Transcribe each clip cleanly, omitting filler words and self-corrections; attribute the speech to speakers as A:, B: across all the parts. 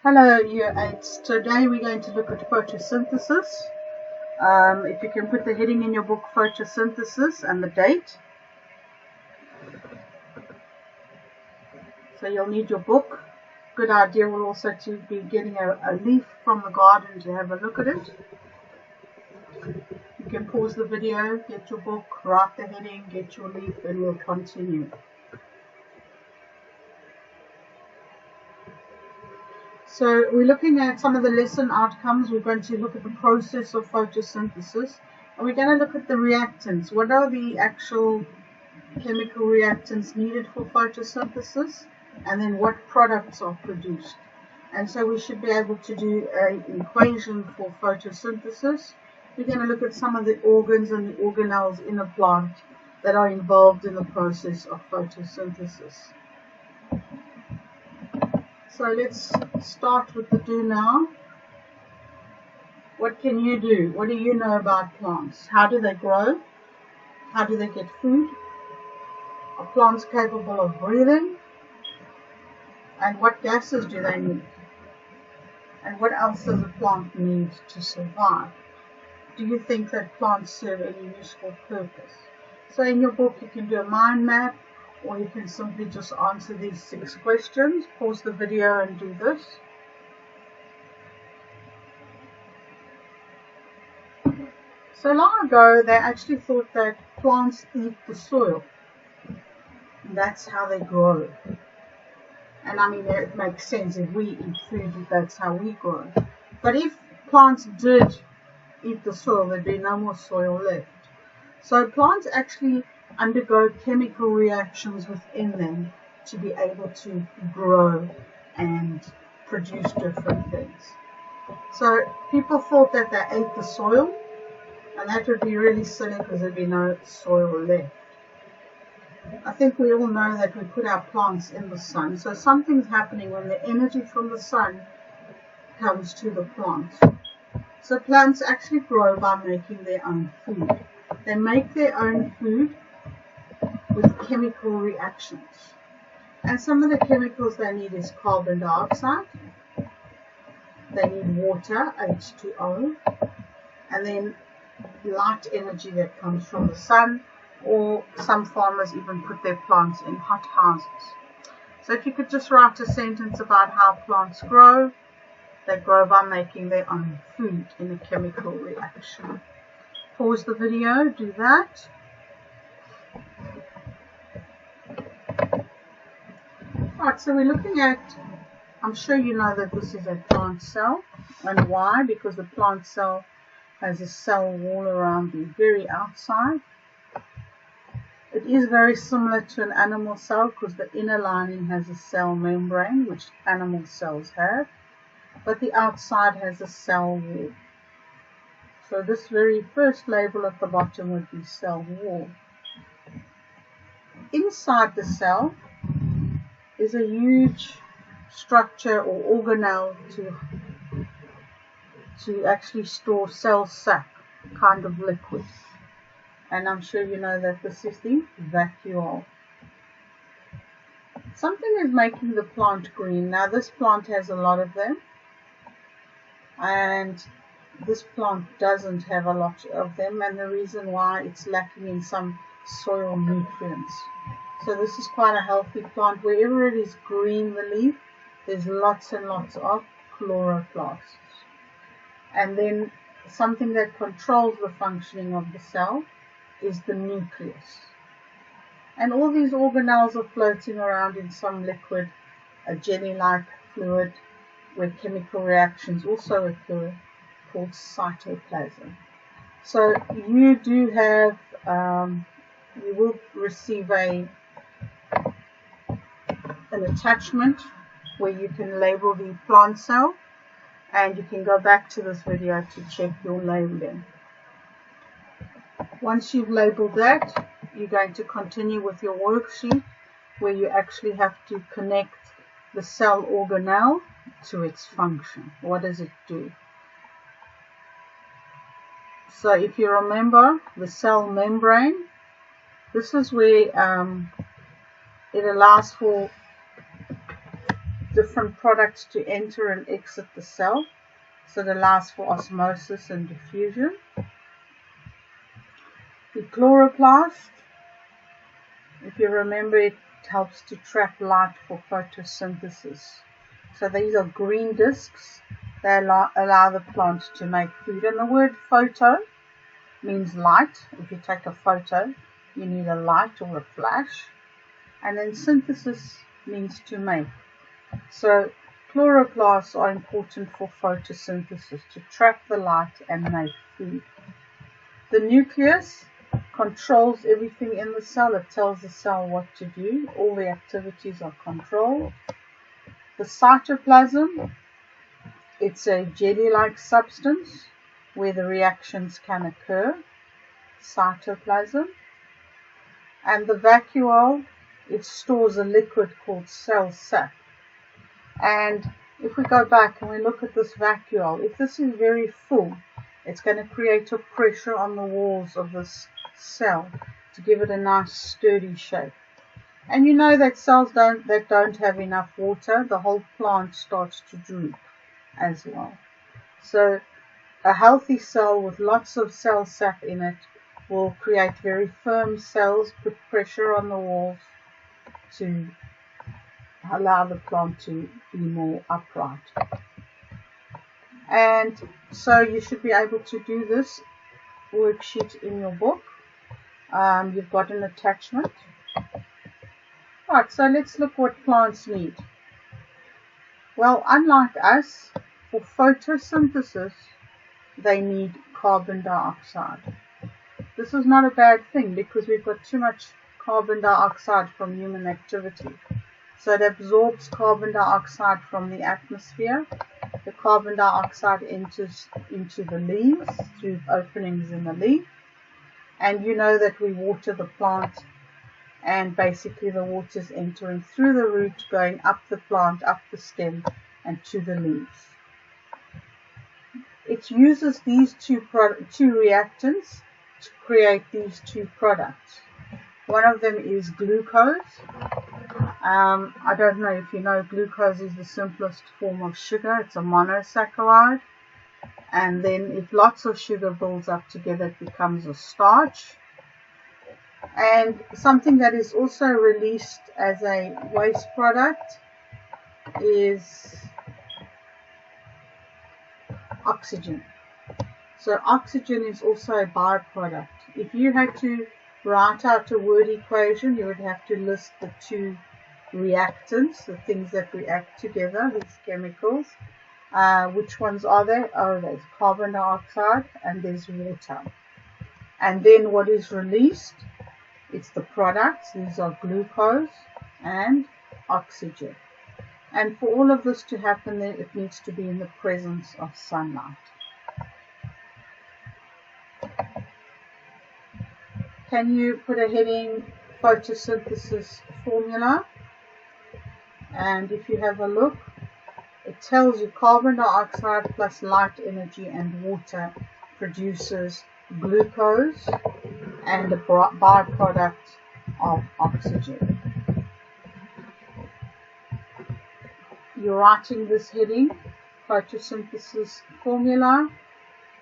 A: Hello, year 8. Today we're going to look at photosynthesis. If you can put the heading in your book, photosynthesis, and the date. So you'll need your book. Good idea will also to be getting a leaf from the garden to have a look at it. You can pause the video, get your book, write the heading, get your leaf, and we'll continue. So we're looking at some of the lesson outcomes. We're going to look at the process of photosynthesis, and we're going to look at the reactants. What are the actual chemical reactants needed for photosynthesis, and then what products are produced. And so we should be able to do an equation for photosynthesis. We're going to look at some of the organs and the organelles in a plant that are involved in the process of photosynthesis. So let's start with the do now. What can you do? What do you know about plants? How do they grow? How do they get food? Are plants capable of breathing? And what gases do they need? And what else does a plant need to survive? Do you think that plants serve any useful purpose? So in your book you can do a mind map, or you can simply just answer these 6 questions. Pause the video and do this. So long ago, they actually thought that plants eat the soil. That's how they grow. And I mean, it makes sense. If we eat food, that's how we grow. But if plants did eat the soil, there'd be no more soil left. So plants actually undergo chemical reactions within them to be able to grow and produce different things. So people thought that they ate the soil, and that would be really silly because there'd be no soil left. I think we all know that we put our plants in the sun, so something's happening when the energy from the sun comes to the plant. So plants actually grow by making their own food. They make their own food with chemical reactions. And some of the chemicals they need is carbon dioxide, they need water, H2O, and then light energy that comes from the sun, or some farmers even put their plants in hot houses. So if you could just write a sentence about how plants grow. They grow by making their own food in a chemical reaction. Pause the video, do that. Alright, so we're looking at, I'm sure you know that this is a plant cell. And why? Because the plant cell has a cell wall around the very outside. It is very similar to an animal cell because the inner lining has a cell membrane, which animal cells have, but the outside has a cell wall. So this very first label at the bottom would be cell wall. Inside the cell is a huge structure or organelle to actually store cell sac kind of liquid. And I'm sure you know that this is the vacuole. Something is making the plant green. Now this plant has a lot of them, and this plant doesn't have a lot of them, and the reason why, it's lacking in some soil nutrients. So this is quite a healthy plant. Wherever it is green, the leaf, there's lots and lots of chloroplasts. And then something that controls the functioning of the cell is the nucleus. And all these organelles are floating around in some liquid, a jelly-like fluid, where chemical reactions also occur, called cytoplasm. So you do have, you will receive an attachment where you can label the plant cell, and you can go back to this video to check your labeling. Once you've labeled that, you're going to continue with your worksheet where you actually have to connect the cell organelle to its function. What does it do? So if you remember the cell membrane, this is where it allows for different products to enter and exit the cell, so it allows for osmosis and diffusion. The chloroplast, if you remember, it helps to trap light for photosynthesis. So these are green discs. They allow the plant to make food. And the word photo means light. If you take a photo, you need a light or a flash. And then synthesis means to make. So chloroplasts are important for photosynthesis, to trap the light and make food. The nucleus controls everything in the cell. It tells the cell what to do. All the activities are controlled. The cytoplasm, it's a jelly-like substance where the reactions can occur. Cytoplasm. And the vacuole, it stores a liquid called cell sap. And if we go back and we look at this vacuole, if this is very full, it's going to create a pressure on the walls of this cell to give it a nice sturdy shape. And you know that cells that don't have enough water, the whole plant starts to droop as well. So a healthy cell with lots of cell sap in it will create very firm cells, put pressure on the walls to allow the plant to be more upright. And so you should be able to do this worksheet in your book. You've got an attachment. Right, so let's look what plants need. Well, unlike us, for photosynthesis, they need carbon dioxide. This is not a bad thing because we've got too much carbon dioxide from human activity. So it absorbs carbon dioxide from the atmosphere. The carbon dioxide enters into the leaves through openings in the leaf. And you know that we water the plant, and basically the water is entering through the root, going up the plant, up the stem, and to the leaves. It uses these two reactants to create these two products. One of them is glucose. I don't know if you know, glucose is the simplest form of sugar. It's a monosaccharide. And then if lots of sugar builds up together, it becomes a starch. And something that is also released as a waste product is oxygen. So oxygen is also a byproduct. If you had to write out a word equation, you would have to list the two reactants, the things that react together, these chemicals. Which ones are there? Oh, there's carbon dioxide and there's water. And then what is released? It's the products. These are glucose and oxygen. And for all of this to happen, then it needs to be in the presence of sunlight. Can you put a heading photosynthesis formula? And if you have a look, it tells you carbon dioxide plus light energy and water produces glucose and a byproduct of oxygen. You're writing this heading, photosynthesis formula.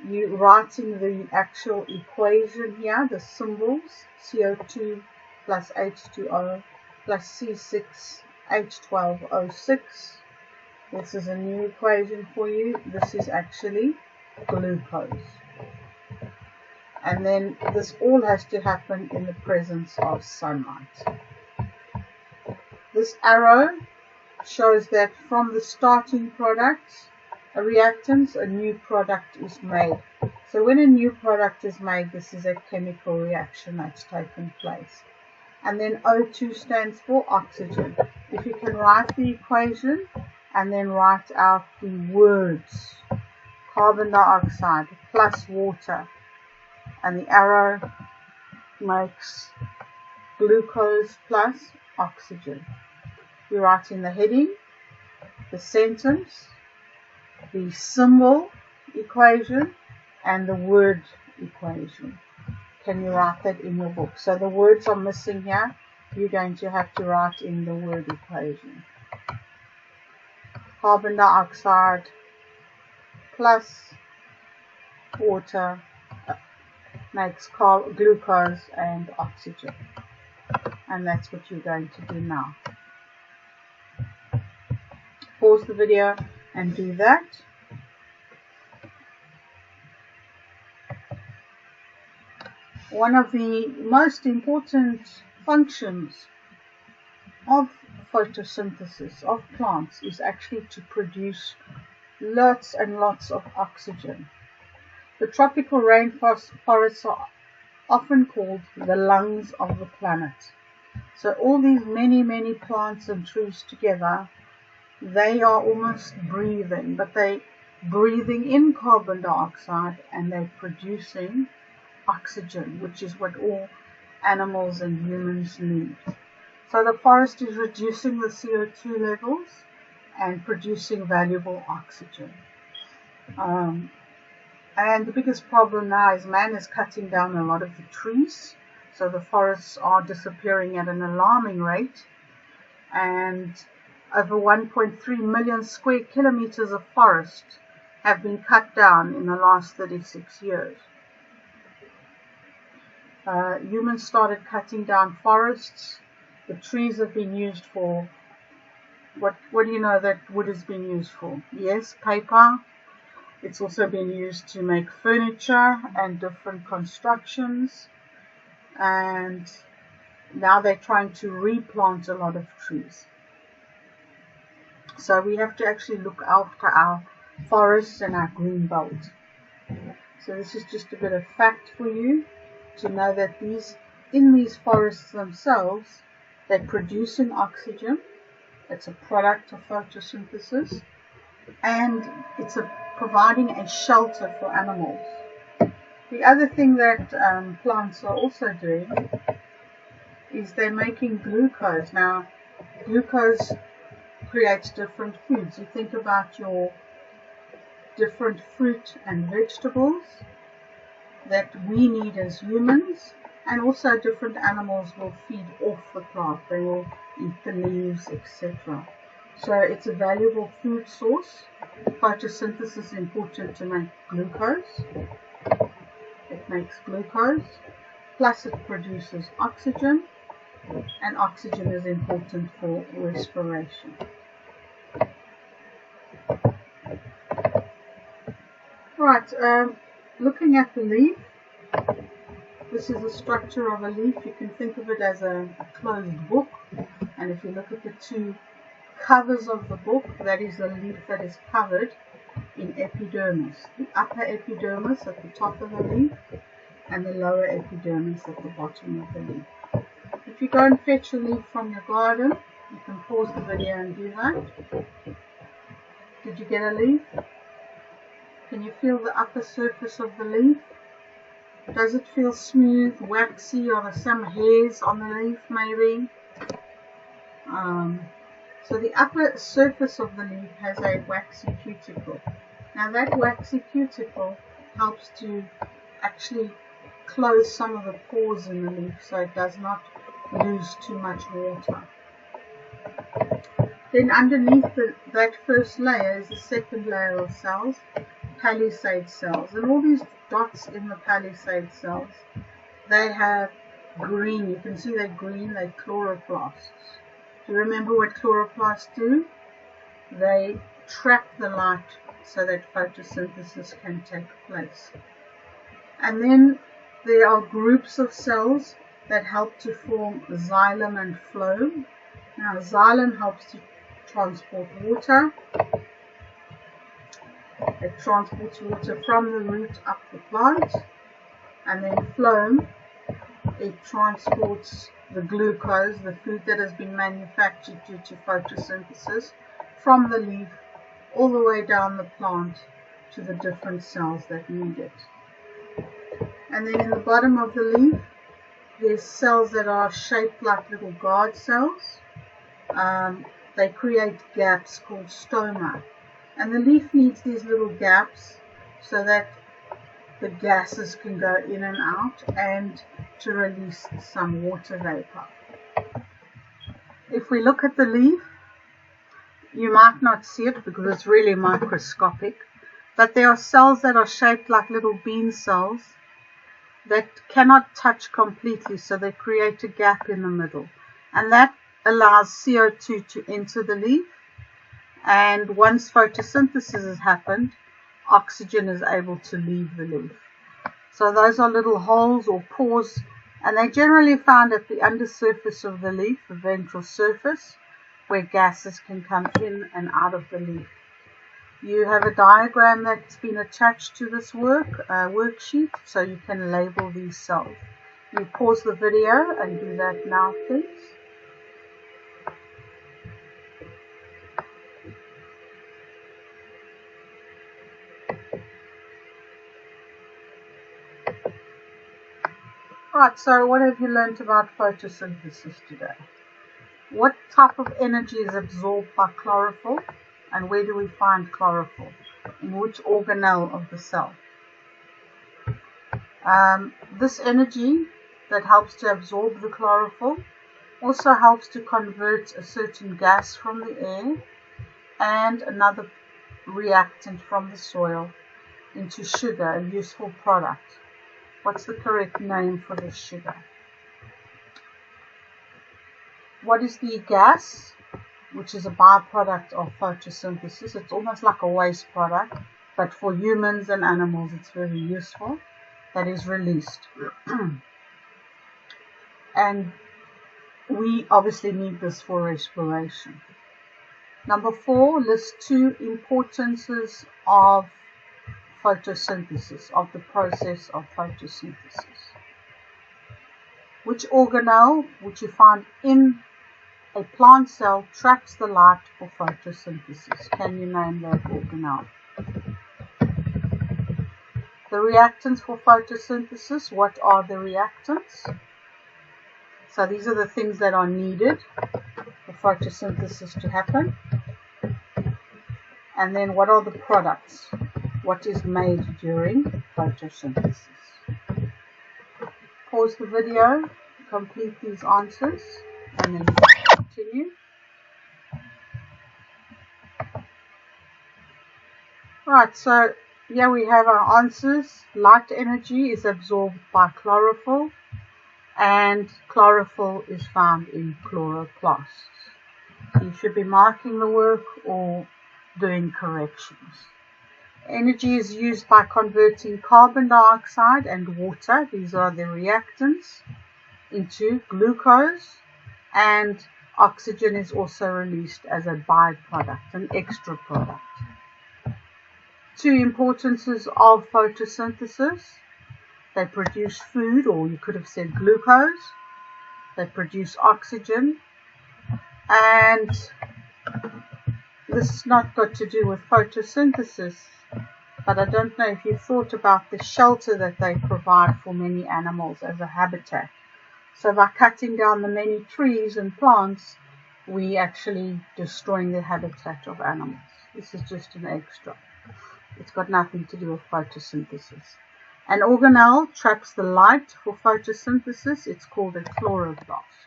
A: You're writing the actual equation here, the symbols, CO2 plus H2O plus C6H12O6. This is a new equation for you. This is actually glucose. And then this all has to happen in the presence of sunlight. This arrow shows that from the starting products, reactants, a new product is made. So when a new product is made, this is a chemical reaction that's taken place. And then O2 stands for oxygen. If you can write the equation and then write out the words, carbon dioxide plus water, and the arrow makes glucose plus oxygen. You write in the heading, the sentence, the symbol equation, and the word equation. Can you write that in your book? So the words are missing here. You're going to have to write in the word equation. carbon dioxide plus water makes glucose and oxygen. And that's what you're going to do now. Pause the video and do that. One of the most important functions of photosynthesis of plants is actually to produce lots and lots of oxygen. The tropical rainforests are often called the lungs of the planet. So all these many plants and trees together, they are almost breathing, but they're breathing in carbon dioxide and they're producing oxygen, which is what all animals and humans need. So the forest is reducing the CO2 levels and producing valuable oxygen. And the biggest problem now is man is cutting down a lot of the trees. So the forests are disappearing at an alarming rate. And over 1.3 million square kilometers of forest have been cut down in the last 36 years. Humans started cutting down forests. The trees have been used for, what do you know that wood has been used for? Yes, paper. It's also been used to make furniture and different constructions. And now they're trying to replant a lot of trees. So we have to actually look after our forests and our green belt. So this is just a bit of fact for you to know that in these forests themselves, they're producing oxygen. It's a product of photosynthesis, and it's providing a shelter for animals. The other thing that plants are also doing is they're making glucose. Now, glucose creates different foods. You think about your different fruit and vegetables that we need as humans, and also different animals will feed off the plant. They will eat the leaves, etc. So it's a valuable food source. Photosynthesis is important to make glucose. It makes glucose, plus it produces oxygen, and oxygen is important for respiration. Right, looking at the leaf, this is the structure of a leaf. You can think of it as a closed book, and if you look at the two covers of the book, that is the leaf that is covered in epidermis. The upper epidermis at the top of the leaf, and the lower epidermis at the bottom of the leaf. If you go and fetch a leaf from your garden, you can pause the video and do that. Did you get a leaf? Can you feel the upper surface of the leaf? Does it feel smooth, waxy, or some hairs on the leaf maybe? So the upper surface of the leaf has a waxy cuticle. Now that waxy cuticle helps to actually close some of the pores in the leaf so it does not lose too much water. Then underneath that first layer is the second layer of cells, palisade cells. And all these dots in the palisade cells, they have green. You can see they're green, they're chloroplasts. Do you remember what chloroplasts do? They trap the light so that photosynthesis can take place. And then there are groups of cells that help to form xylem and phloem. Now xylem helps to transport water. It transports water from the root up the plant. And then phloem, it transports the glucose, the food that has been manufactured due to photosynthesis, from the leaf all the way down the plant to the different cells that need it. And then in the bottom of the leaf, there's cells that are shaped like little guard cells. They create gaps called stoma. And the leaf needs these little gaps so that the gases can go in and out and to release some water vapor. If we look at the leaf, You might not see it because it's really microscopic, but there are cells that are shaped like little bean cells that cannot touch completely, so they create a gap in the middle, and that allows CO2 to enter the leaf, and once photosynthesis has happened, oxygen is able to leave the leaf. So those are little holes or pores, and they're generally found at the undersurface of the leaf, the ventral surface, where gases can come in and out of the leaf. You have a diagram that's been attached to this worksheet, so you can label these cells. You pause the video and do that now, please. Right, so what have you learnt about photosynthesis today? What type of energy is absorbed by chlorophyll, and where do we find chlorophyll? In which organelle of the cell? This energy that helps to absorb the chlorophyll also helps to convert a certain gas from the air and another reactant from the soil into sugar, a useful product. What's the correct name for this sugar? What is the gas, which is a byproduct of photosynthesis? It's almost like a waste product, but for humans and animals it's very useful, that is released. And we obviously need this for respiration. Number 4, list 2 importances of photosynthesis, of the process of photosynthesis. Which organelle, which you find in a plant cell, traps the light for photosynthesis? Can you name that organelle? The reactants for photosynthesis, what are the reactants? So these are the things that are needed for photosynthesis to happen. And then what are the products? What is made during photosynthesis? Pause the video, complete these answers, and then continue. Right, so here we have our answers. Light energy is absorbed by chlorophyll, and chlorophyll is found in chloroplasts. You should be marking the work or doing corrections. Energy is used by converting carbon dioxide and water, these are the reactants, into glucose, and oxygen is also released as a byproduct, an extra product. 2 importances of photosynthesis. They produce food, or you could have said glucose. They produce oxygen, and this has not got to do with photosynthesis, but I don't know if you thought about the shelter that they provide for many animals as a habitat. So by cutting down the many trees and plants, we actually destroying the habitat of animals. This is just an extra. It's got nothing to do with photosynthesis. An organelle traps the light for photosynthesis. It's called a chloroplast.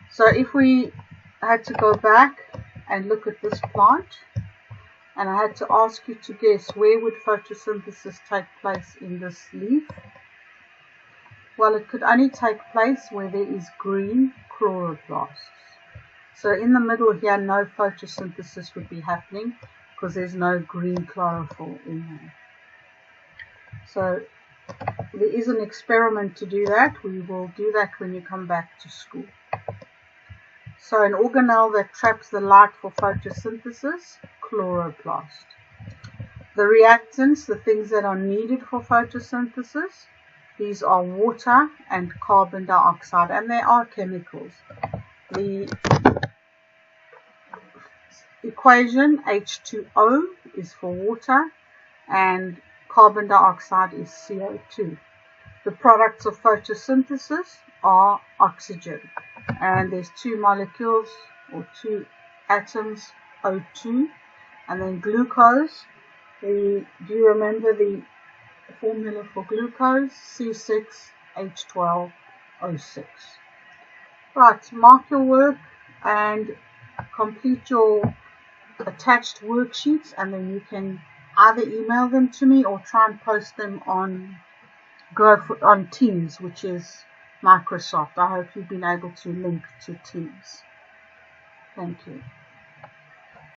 A: So if we had to go back and look at this plant, and I had to ask you to guess where would photosynthesis take place in this leaf, well, it could only take place where there is green chloroplasts. So in the middle here, no photosynthesis would be happening because there's no green chlorophyll in there. So there is an experiment to do that. We will do that when you come back to school. So an organelle that traps the light for photosynthesis, chloroplast. The reactants, the things that are needed for photosynthesis, these are water and carbon dioxide, and they are chemicals. The equation H2O is for water and carbon dioxide is CO2. The products of photosynthesis are oxygen, and there's 2 molecules or 2 atoms, O2, and then glucose. Do you remember the formula for glucose? C6H12O6. Right, mark your work and complete your attached worksheets, and then you can either email them to me or try and post them on Teams, which is Microsoft. I hope you've been able to link to Teams. Thank you.